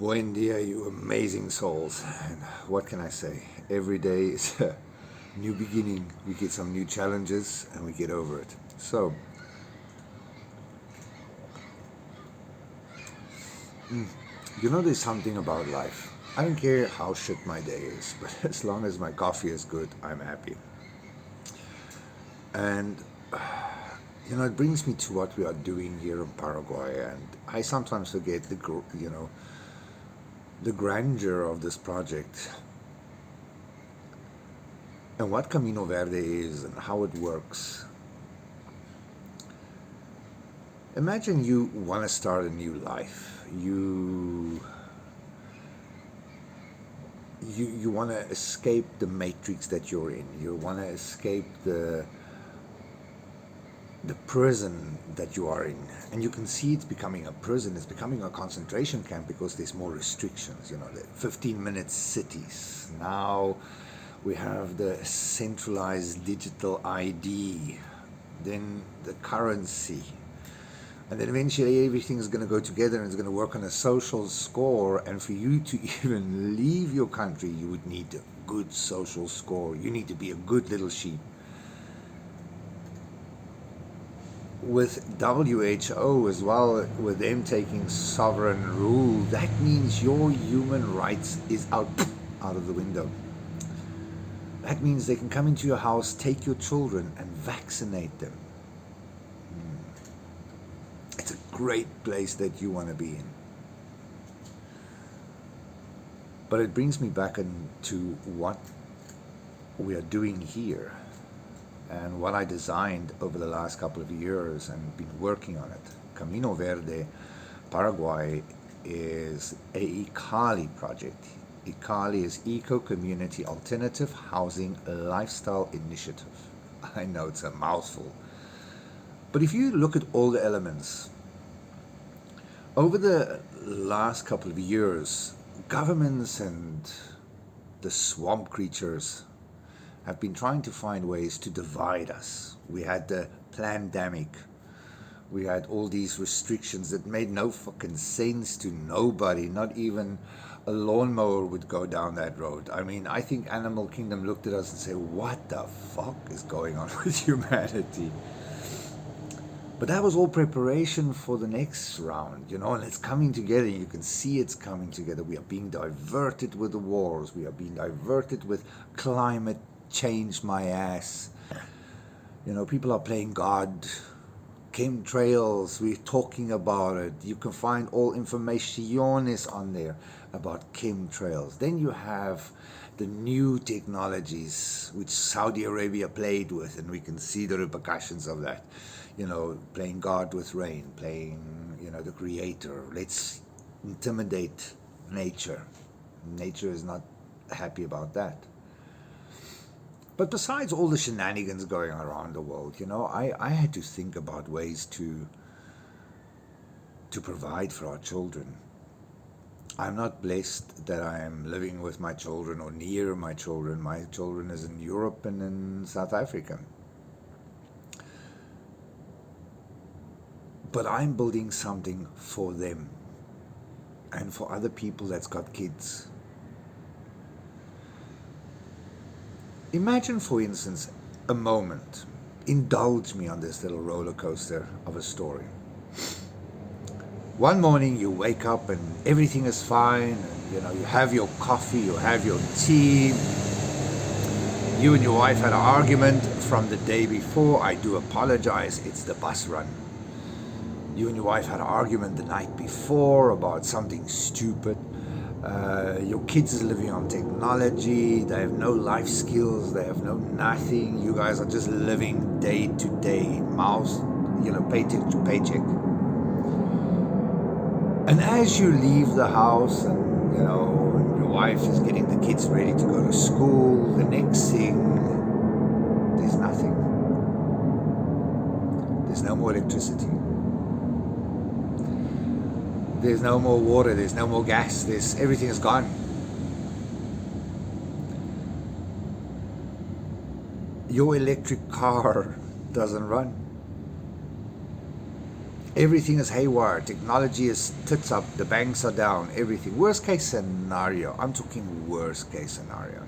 Buen dia, you amazing souls. And what can I say? Every day is a new beginning. We get some new challenges and we get over it. So, there's something about life. I don't care how shit my day is, but as long as my coffee is good, I'm happy. And, it brings me to what we are doing here in Paraguay. And I sometimes forget the grandeur of this project and what Camino Verde is and how it works. Imagine you want to start a new life. You want to escape the matrix that you're in. You want to escape the prison that you are in. And you can see it's becoming a prison, it's becoming a concentration camp because there's more restrictions. The 15-minute cities. Now we have the centralized digital ID, then the currency. And then eventually everything is going to go together and it's going to work on a social score. And for you to even leave your country, you would need a good social score. You need to be a good little sheep. With WHO as well, with them taking sovereign rule, that means your human rights is out of the window. That means they can come into your house, take your children and vaccinate them. It's a great place that you want to be in. But it brings me back into what we are doing here and what I designed over the last couple of years and been working on it. Camino Verde Paraguay is a ICALI project. ICALI is Eco Community Alternative Housing Lifestyle Initiative. I know it's a mouthful. But if you look at all the elements, over the last couple of years, governments and the swamp creatures have been trying to find ways to divide us. We had the pandemic. We had all these restrictions that made no fucking sense to nobody. Not even a lawnmower would go down that road. I mean, I think Animal Kingdom looked at us and said, what the fuck is going on with humanity? But that was all preparation for the next round, and it's coming together. You can see it's coming together. We are being diverted with the wars. We are being diverted with climate change, my ass. People are playing God. Chemtrails, we're talking about it. You can find all information is on there about chemtrails. Then you have the new technologies which Saudi Arabia played with, and we can see the repercussions of that. Playing God with rain, playing, the creator. Let's intimidate nature. Nature is not happy about that. But besides all the shenanigans going on around the world, I had to think about ways to provide for our children. I'm not blessed that I am living with my children or near my children. My children is in Europe and in South Africa. But I'm building something for them and for other people that's got kids. Imagine, for instance, a moment. Indulge me on this little roller coaster of a story. One morning you wake up and everything is fine. And, you have your coffee, you have your tea. You and your wife had an argument from the day before. I do apologize, it's the bus run. You and your wife had an argument the night before about something stupid. Your kids is living on technology. They have no life skills. They have no nothing. You guys are just living day to day, paycheck to paycheck. And as you leave the house and, your wife is getting the kids ready to go to school, the next thing, there's nothing. There's no more electricity. There's no more water, there's no more gas, everything is gone. Your electric car doesn't run. Everything is haywire. Technology is tits up. The banks are down. Everything. Worst case scenario. I'm talking worst case scenario.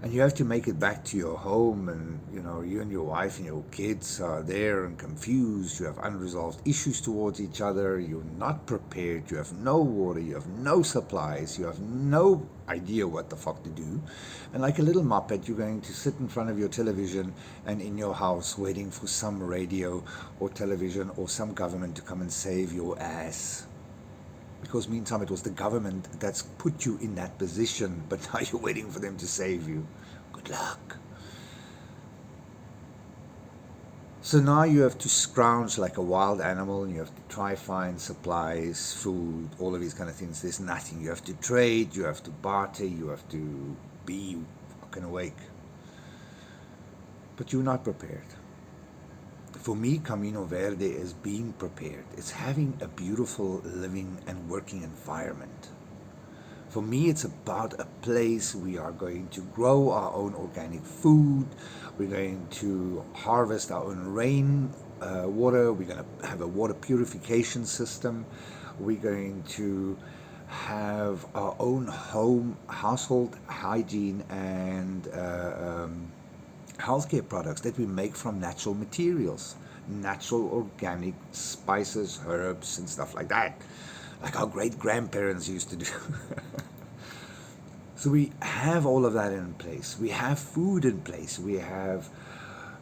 And you have to make it back to your home, and you and your wife and your kids are there and confused. You have unresolved issues towards each other. You're not prepared. You have no water. You have no supplies. You have no idea what the fuck to do. And like a little muppet, you're going to sit in front of your television and in your house waiting for some radio or television or some government to come and save your ass. Because meantime it was the government that's put you in that position, but now you're waiting for them to save you. Good luck. So now you have to scrounge like a wild animal, and you have to try find supplies, food, all of these kind of things. There's nothing. You have to trade, you have to barter, you have to be fucking awake. But you're not prepared. For me, Camino Verde is being prepared. It's having a beautiful living and working environment. For me, it's about a place we are going to grow our own organic food. We're going to harvest our own rain water. We're going to have a water purification system. We're going to have our own household hygiene and healthcare products that we make from natural materials, natural organic spices, herbs, and stuff like that, like our great grandparents used to do. So we have all of that in place. We have food in place. We have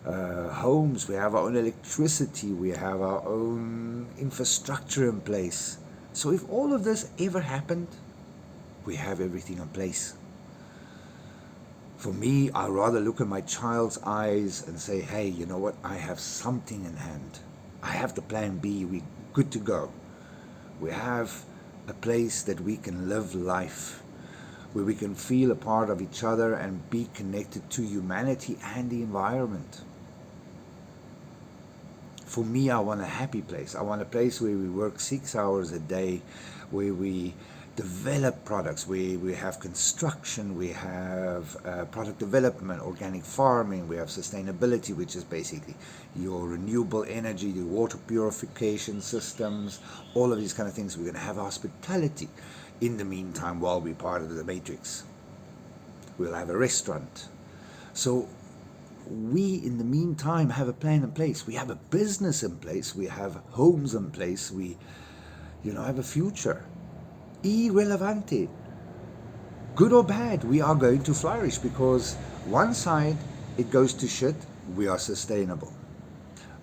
homes. We have our own electricity. We have our own infrastructure in place. So if all of this ever happened, we have everything in place. For me, I'd rather look in my child's eyes and say, hey, you know what? I have something in hand. I have the plan B. We're good to go. We have a place that we can live life, where we can feel a part of each other and be connected to humanity and the environment. For me, I want a happy place. I want a place where we work 6 hours a day, where we develop products, we have construction, we have product development, organic farming, we have sustainability, which is basically your renewable energy, your water purification systems, all of these kind of things. We're going to have hospitality in the meantime while we're part of the matrix. We'll have a restaurant. So we, in the meantime, have a plan in place. We have a business in place. We have homes in place. We, have a future. Irrelevante. Good or bad, we are going to flourish, because one side, it goes to shit, we are sustainable.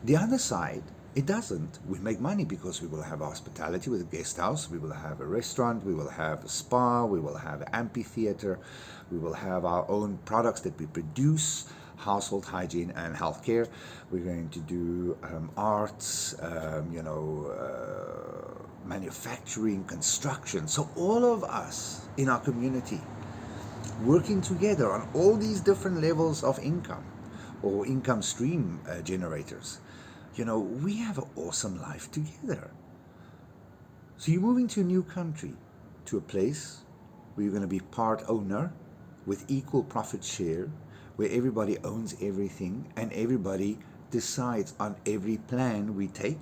The other side, it doesn't. We make money because we will have hospitality with a guest house, we will have a restaurant, we will have a spa, we will have an amphitheater, we will have our own products that we produce, household hygiene and healthcare. We're going to do arts, manufacturing, construction. So all of us in our community working together on all these different levels of income or income stream generators, we have an awesome life together. So you're moving to a new country, to a place where you're going to be part owner with equal profit share, where everybody owns everything and everybody decides on every plan we take.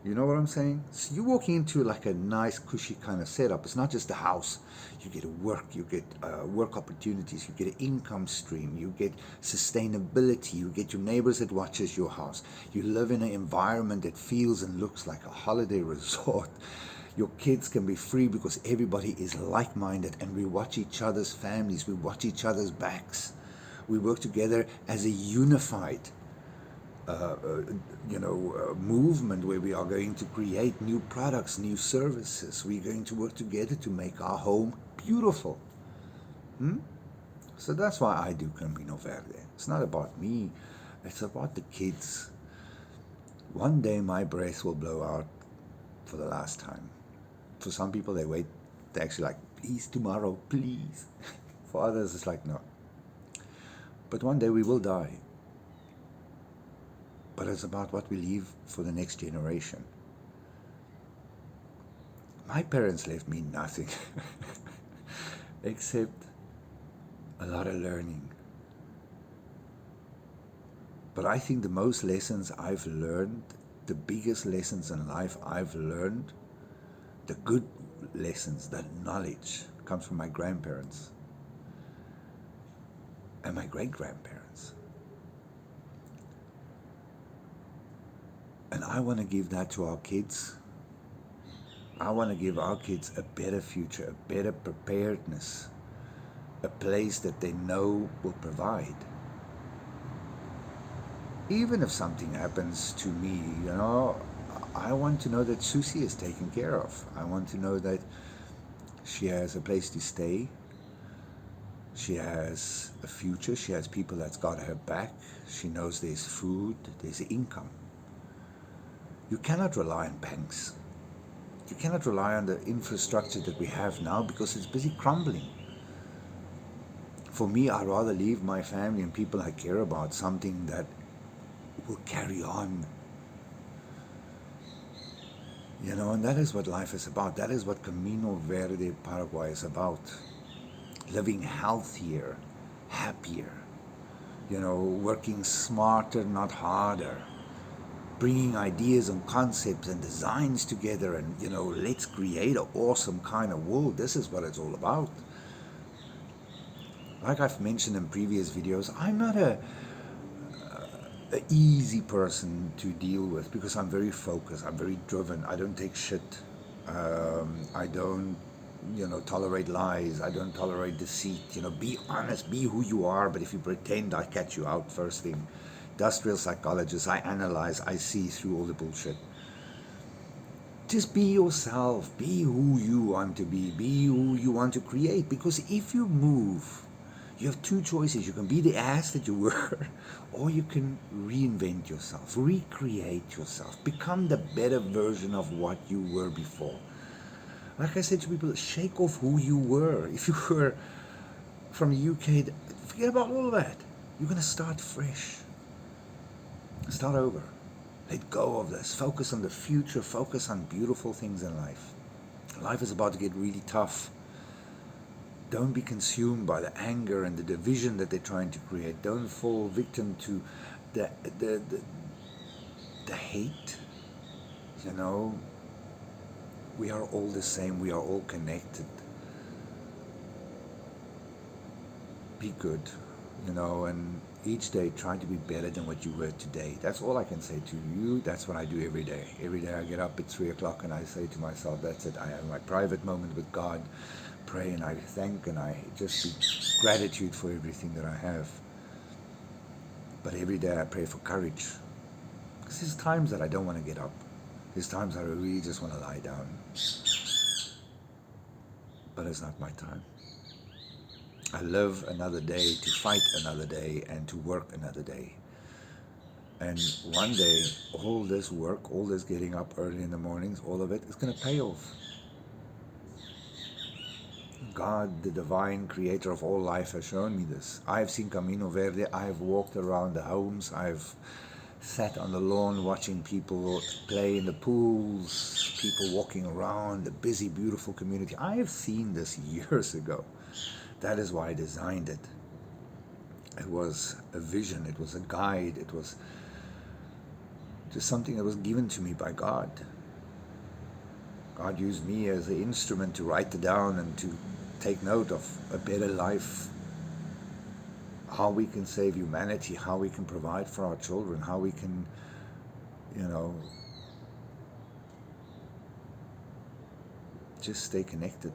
You know what I'm saying? So you're walking into like a nice, cushy kind of setup. It's not just a house. You get work, you get work opportunities, you get an income stream, you get sustainability, you get your neighbors that watches your house. You live in an environment that feels and looks like a holiday resort. Your kids can be free because everybody is like-minded, and we watch each other's families, we watch each other's backs. We work together as a unified movement where we are going to create new products, new services. We're going to work together to make our home beautiful. So that's why I do Camino Verde. It's not about me, it's about the kids. One day my breath will blow out for the last time. For some people, they wait, they're actually like, please, tomorrow, please. For others, it's like, no. But one day we will die. But it's about what we leave for the next generation. My parents left me nothing except a lot of learning. But I think the most lessons I've learned, the biggest lessons in life I've learned, the good lessons, that knowledge comes from my grandparents and my great-grandparents. And I want to give that to our kids. I want to give our kids a better future, a better preparedness, a place that they know will provide. Even if something happens to me, I want to know that Susie is taken care of. I want to know that she has a place to stay. She has a future. She has people that's got her back. She knows there's food, there's income. You cannot rely on banks. You cannot rely on the infrastructure that we have now because it's busy crumbling. For me, I'd rather leave my family and people I care about something that will carry on. And that is what life is about. That is what Camino Verde Paraguay is about. Living healthier, happier, working smarter, not harder. Bringing ideas and concepts and designs together and, let's create an awesome kind of world. This is what it's all about. Like I've mentioned in previous videos, I'm not an easy person to deal with because I'm very focused. I'm very driven. I don't take shit. I don't, tolerate lies. I don't tolerate deceit. Be honest, be who you are. But if you pretend, I catch you out first thing. Industrial psychologist, I analyze, I see through all the bullshit. Just be yourself, be who you want to be who you want to create. Because if you move, you have two choices. You can be the ass that you were, or you can reinvent yourself, recreate yourself, become the better version of what you were before. Like I said to people, shake off who you were. If you were from the UK, forget about all that. You're going to start fresh. Start over. Let go of this. Focus on the future. Focus on beautiful things in life. Life is about to get really tough. Don't be consumed by the anger and the division that they're trying to create. Don't fall victim to the hate. We are all the same. We are all connected. Be good, and each day try to be better than what you were today. That's all I can say to you. That's what I do every day. Every day I get up at 3 o'clock and I say to myself, that's it. I have my private moment with God, pray and I thank and I just speak gratitude for everything that I have. But every day I pray for courage. Because there's times that I don't want to get up. There's times I really just want to lie down. But it's not my time. I live another day to fight another day and to work another day. And one day, all this work, all this getting up early in the mornings, all of it is going to pay off. God, the divine creator of all life, has shown me this. I've seen Camino Verde. I've walked around the homes. I've sat on the lawn watching people play in the pools, people walking around, the busy, beautiful community. I have seen this years ago. That is why I designed it. It was a vision. It was a guide. It was just something that was given to me by God. God used me as an instrument to write it down and to take note of a better life, how we can save humanity, how we can provide for our children, how we can, just stay connected.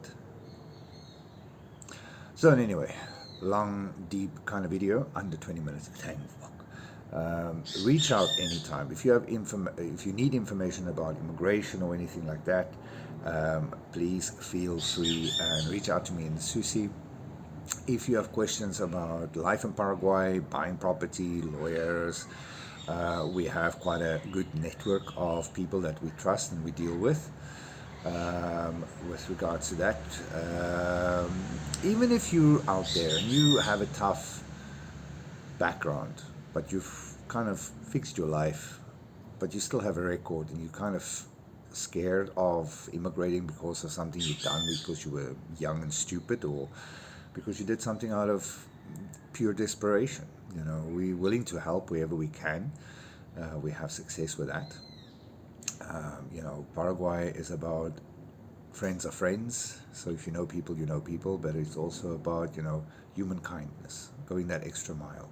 So anyway, long, deep kind of video, under 20 minutes. Thank fuck. Reach out anytime. If you need information about immigration or anything like that, please feel free and reach out to me in Susie. If you have questions about life in Paraguay, buying property, lawyers, we have quite a good network of people that we trust and we deal with regards to that. Even if you're out there and you have a tough background, but you've kind of fixed your life, but you still have a record and you're kind of scared of immigrating because of something you've done because you were young and stupid, or because you did something out of pure desperation. You know, we're willing to help wherever we can. We have success with that. You know, Paraguay is about friends are friends. So if you know people, you know people. But it's also about, you know, human kindness, going that extra mile.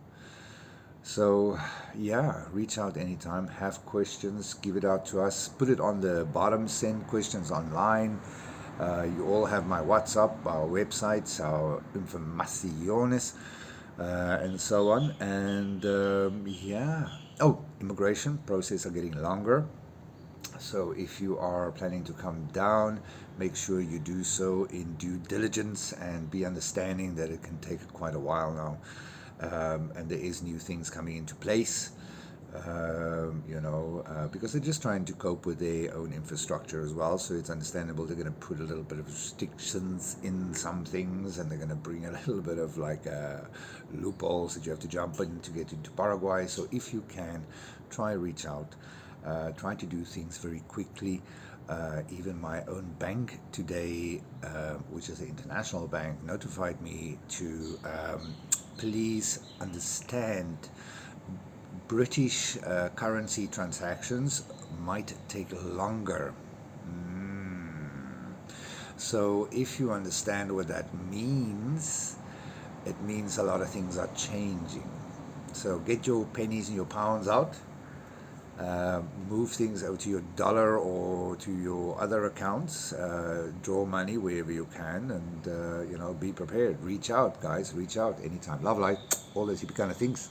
So, yeah, reach out anytime. Have questions, give it out to us. Put it on the bottom, send questions online. You all have my WhatsApp, our websites, our informaciones, and so on. And yeah. Oh, immigration process are getting longer. So if you are planning to come down, make sure you do so in due diligence and be understanding that it can take quite a while now. And there is new things coming into place, because they're just trying to cope with their own infrastructure as well. So it's understandable they're going to put a little bit of restrictions in some things, and they're going to bring a little bit of like loopholes that you have to jump in to get into Paraguay. So if you can, try reach out. Try to do things very quickly. Even my own bank today, which is an international bank, notified me to please understand British currency transactions might take longer. So if you understand what that means, it means a lot of things are changing. So get your pennies and your pounds out. Move things out to your dollar or to your other accounts. Draw money wherever you can, and be prepared. Reach out, guys. Reach out anytime. Love life. All those hippie kind of things.